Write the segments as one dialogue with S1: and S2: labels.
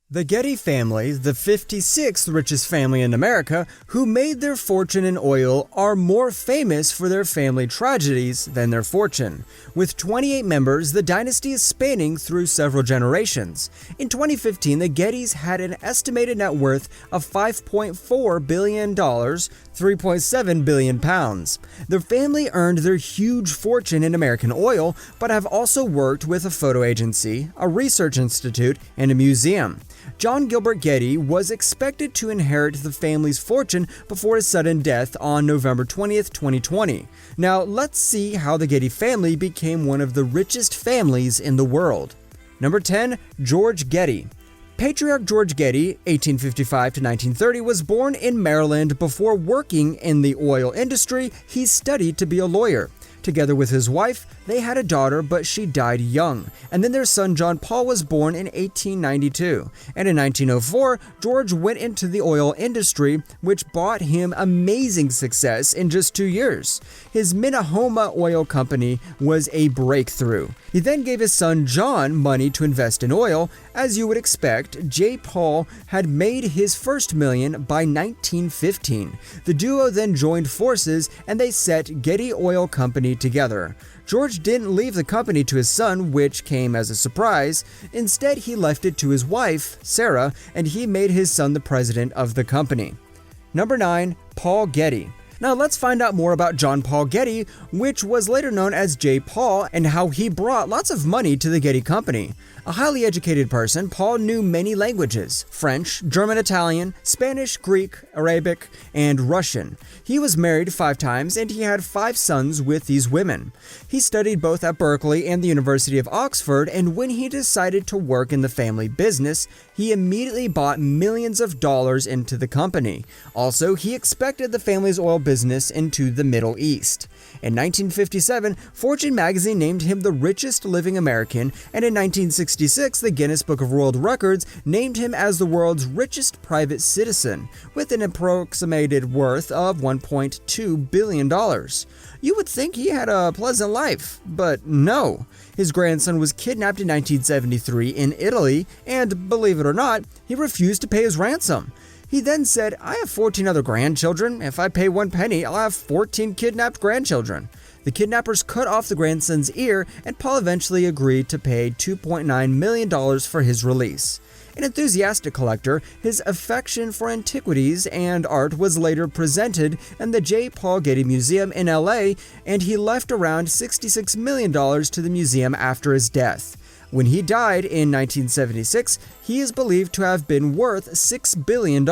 S1: The Getty family, the 56th richest family in America, who made their fortune in oil, are more famous for their family tragedies than their fortune. With 28 members, the dynasty is spanning through several generations. In 2015, the Gettys had an estimated net worth of $5.4 billion, 3.7 billion pounds. Their family earned their huge fortune in American oil, but have also worked with a photo agency, a research institute, and a museum. John Gilbert Getty was expected to inherit the family's fortune before his sudden death on November 20th, 2020. Now, let's see how the Getty family became one of the richest families in the world. Number 10. George Getty. Patriarch George Getty, 1855 to 1930, was born in Maryland. Before working in the oil industry, he studied to be a lawyer. Together with his wife, they had a daughter, but she died young. And then their son John Paul was born in 1892. And in 1904, George went into the oil industry, which brought him amazing success in just 2 years. His Minahoma Oil Company was a breakthrough. He then gave his son John money to invest in oil. As you would expect, J. Paul had made his first million by 1915. The duo then joined forces and they set Getty Oil Company together. George didn't leave the company to his son, which came as a surprise. Instead, he left it to his wife, Sarah, and he made his son the president of the company. Number 9. Paul Getty. Now let's find out more about John Paul Getty, which was later known as J. Paul, and how he brought lots of money to the Getty Company. A highly educated person, Paul knew many languages: French, German, Italian, Spanish, Greek, Arabic, and Russian. He was married 5 times and he had 5 sons with these women. He studied both at Berkeley and the University of Oxford, and when he decided to work in the family business, he immediately bought millions of dollars into the company. Also, he expected the family's oil business into the Middle East. In 1957, Fortune magazine named him the richest living American, and in 1966, the Guinness Book of World Records named him as the world's richest private citizen, with an approximated worth of $1.2 billion. You would think he had a pleasant life, but no. His grandson was kidnapped in 1973 in Italy, and believe it or not, he refused to pay his ransom. He then said, "I have 14 other grandchildren. If I pay 1 penny, I'll have 14 kidnapped grandchildren." The kidnappers cut off the grandson's ear, and Paul eventually agreed to pay $2.9 million for his release. An enthusiastic collector, his affection for antiquities and art was later presented in the J. Paul Getty Museum in LA, and he left around $66 million to the museum after his death. When he died in 1976, he is believed to have been worth $6 billion.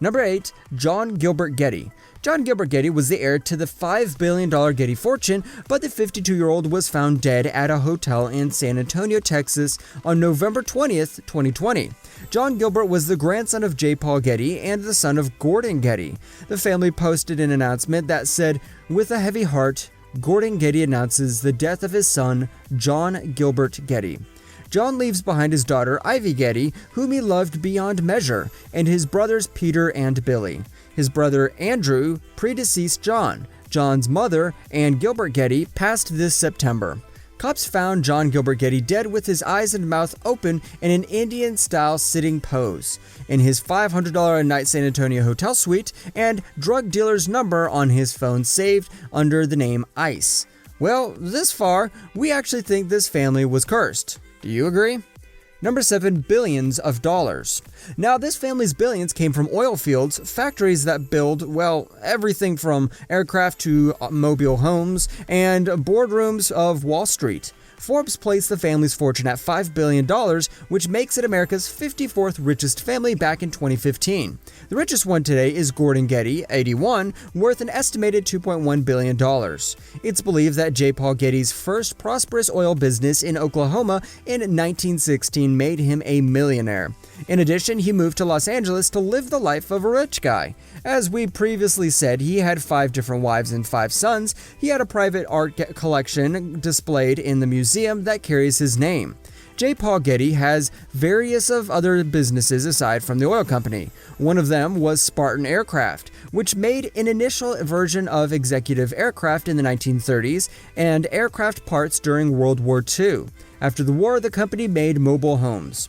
S1: Number 8. John Gilbert Getty. John Gilbert Getty was the heir to the $5 billion Getty fortune, but the 52-year-old was found dead at a hotel in San Antonio, Texas on November 20th, 2020. John Gilbert was the grandson of J. Paul Getty and the son of Gordon Getty. The family posted an announcement that said, "With a heavy heart, Gordon Getty announces the death of his son, John Gilbert Getty." John leaves behind his daughter, Ivy Getty, whom he loved beyond measure, and his brothers Peter and Billy. His brother Andrew predeceased John. John's mother, Ann Gilbert Getty, passed this September. Cops found John Gilbert Getty dead with his eyes and mouth open in an Indian-style sitting pose, in his $500 a night San Antonio hotel suite, and drug dealer's number on his phone saved under the name Ice. Well, this far, we actually think this family was cursed. Do you agree? Number 7. Billions of dollars. Now, this family's billions came from oil fields, factories that build, well, everything from aircraft to mobile homes, and boardrooms of Wall Street. Forbes placed the family's fortune at $5 billion, which makes it America's 54th richest family back in 2015. The richest one today is Gordon Getty, 81, worth an estimated $2.1 billion. It's believed that J. Paul Getty's first prosperous oil business in Oklahoma in 1916 made him a millionaire. In addition, he moved to Los Angeles to live the life of a rich guy. As we previously said, he had 5 different wives and 5 sons. He had a private art collection displayed in the museum that carries his name. J. Paul Getty has various of other businesses aside from the oil company. One of them was Spartan Aircraft, which made an initial version of executive aircraft in the 1930s and aircraft parts during World War II. After the war, the company made mobile homes.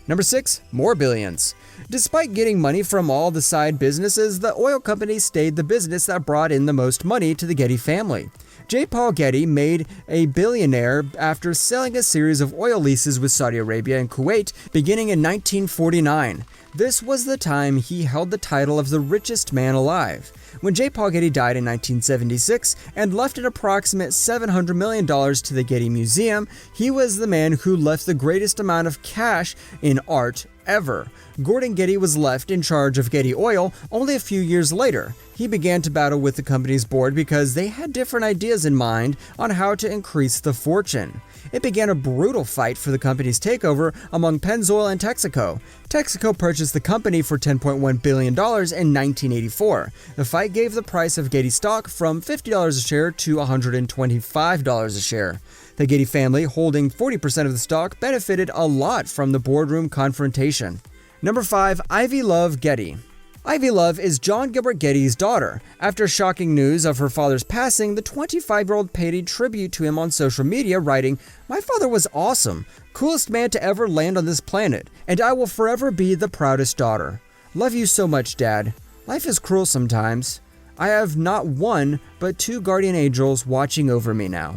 S1: Number 6. More billions. Despite getting money from all the side businesses, the oil company stayed the business that brought in the most money to the Getty family. J. Paul Getty made a billionaire after selling a series of oil leases with Saudi Arabia and Kuwait beginning in 1949. This was the time he held the title of the richest man alive. When J. Paul Getty died in 1976 and left an approximate $700 million to the Getty Museum, he was the man who left the greatest amount of cash in art ever. Gordon Getty was left in charge of Getty Oil only a few years later. He began to battle with the company's board because they had different ideas in mind on how to increase the fortune. It began a brutal fight for the company's takeover among Pennzoil and Texaco. Texaco purchased the company for $10.1 billion in 1984. The fight gave the price of Getty stock from $50 a share to $125 a share. The Getty family, holding 40% of the stock, benefited a lot from the boardroom confrontation. Number 5. Ivy Love Getty. Ivy Love is John Gilbert Getty's daughter. After shocking news of her father's passing, the 25-year-old paid a tribute to him on social media, writing, "My father was awesome, coolest man to ever land on this planet, and I will forever be the proudest daughter. Love you so much, Dad. Life is cruel sometimes. I have not one, but 2 guardian angels watching over me now."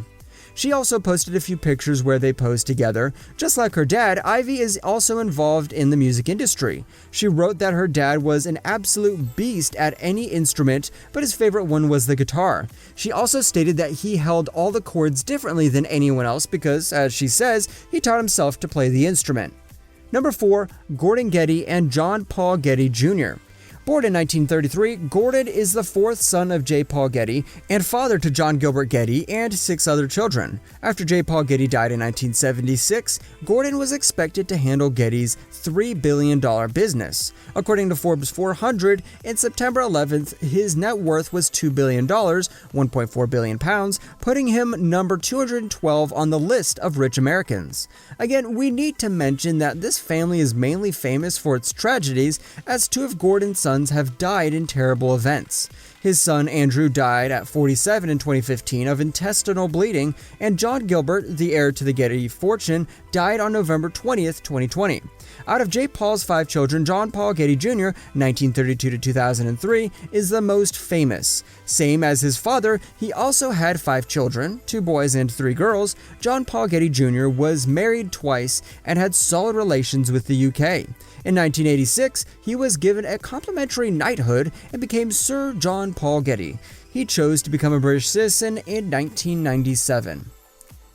S1: She also posted a few pictures where they posed together. Just like her dad, Ivy is also involved in the music industry. She wrote that her dad was an absolute beast at any instrument, but his favorite one was the guitar. She also stated that he held all the chords differently than anyone else because, as she says, he taught himself to play the instrument. Number 4. Gordon Getty and John Paul Getty Jr. Born in 1933, Gordon is the 4th son of J. Paul Getty and father to John Gilbert Getty and 6 other children. After J. Paul Getty died in 1976, Gordon was expected to handle Getty's $3 billion business. According to Forbes 400, in September 11th, his net worth was $2 billion, 1.4 billion pounds, putting him number 212 on the list of rich Americans. Again, we need to mention that this family is mainly famous for its tragedies, as 2 of Gordon's sons have died in terrible events. His son Andrew died at 47 in 2015 of intestinal bleeding, and John Gilbert, the heir to the Getty fortune, died on November 20th, 2020. Out of J. Paul's 5 children, John Paul Getty Jr., 1932 to 2003, is the most famous. Same as his father, he also had 5 children, 2 boys and 3 girls. John Paul Getty Jr. was married twice and had solid relations with the UK. In 1986, he was given a complimentary knighthood and became Sir John Paul Getty. He chose to become a British citizen in 1997.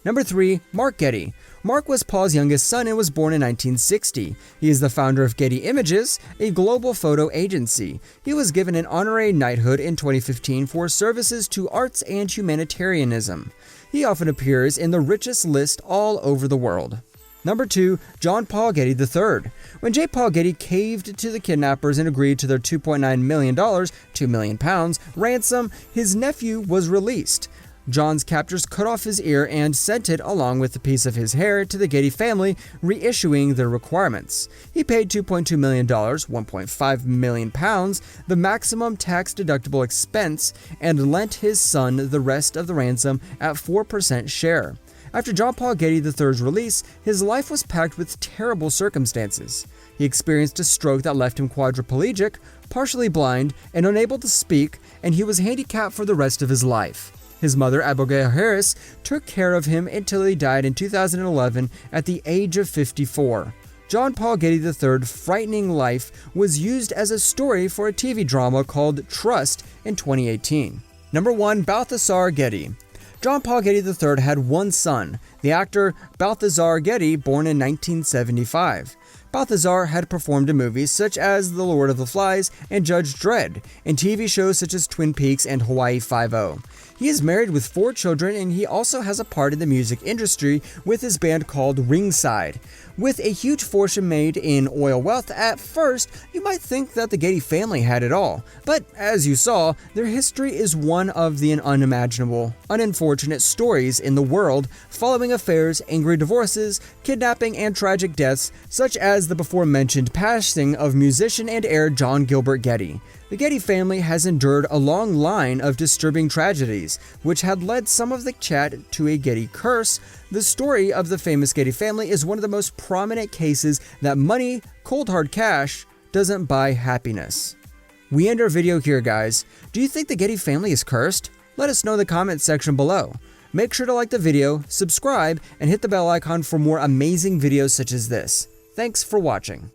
S1: Number 3. Mark Getty. Mark was Paul's youngest son and was born in 1960. He is the founder of Getty Images, a global photo agency. He was given an honorary knighthood in 2015 for services to arts and humanitarianism. He often appears in the richest list all over the world. Number 2. John Paul Getty III. When J. Paul Getty caved to the kidnappers and agreed to their $2.9 million, 2 million pounds, ransom, his nephew was released. John's captors cut off his ear and sent it along with a piece of his hair to the Getty family, reissuing their requirements. He paid $2.2 million, 1.5 million pounds, the maximum tax-deductible expense, and lent his son the rest of the ransom at 4% share. After John Paul Getty III's release, his life was packed with terrible circumstances. He experienced a stroke that left him quadriplegic, partially blind, and unable to speak, and he was handicapped for the rest of his life. His mother, Abigail Harris, took care of him until he died in 2011 at the age of 54. John Paul Getty III's frightening life was used as a story for a TV drama called Trust in 2018. Number 1. Balthazar Getty. John Paul Getty III had one son, the actor Balthazar Getty, born in 1975. Balthazar had performed in movies such as The Lord of the Flies and Judge Dredd, and TV shows such as Twin Peaks and Hawaii Five-0. He is married with 4 children, and he also has a part in the music industry with his band called Ringside. With a huge fortune made in oil wealth, at first, you might think that the Getty family had it all. But as you saw, their history is one of the unimaginable, unfortunate stories in the world, following affairs, angry divorces, kidnapping, and tragic deaths, such as the before-mentioned passing of musician and heir John Gilbert Getty. The Getty family has endured a long line of disturbing tragedies, which had led some of the chat to a Getty curse. The story of the famous Getty family is one of the most prominent cases that money, cold hard cash, doesn't buy happiness. We end our video here, guys. Do you think the Getty family is cursed? Let us know in the comments section below. Make sure to like the video, subscribe, and hit the bell icon for more amazing videos such as this. Thanks for watching.